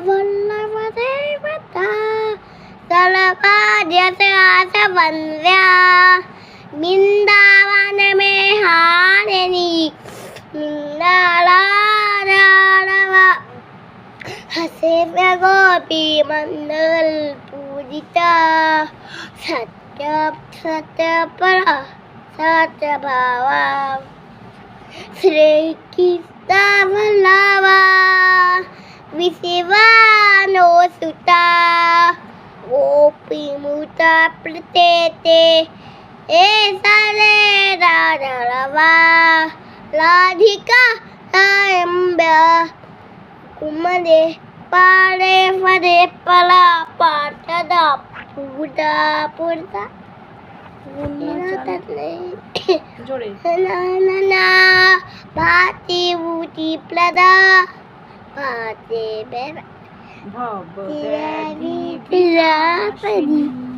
वल्लभदेवता सर्वकार्यस्य वन्द्या वृन्दावन में हारिणी वृन्दालारावा हसे गोपी मंडल पूजिता सत्य सत्य पर सत्य भावा श्री कृष्ण वल्लभा विशिवानो सुता गोपी मुता प्रतेते सारे राधवा राधिका अम्ब्या कुमदे पारे फरे पला पाटदा पूजा पुरता जोड़े ना भाती बूटी प्लदा भाते बेरा भव तेरी पिला परी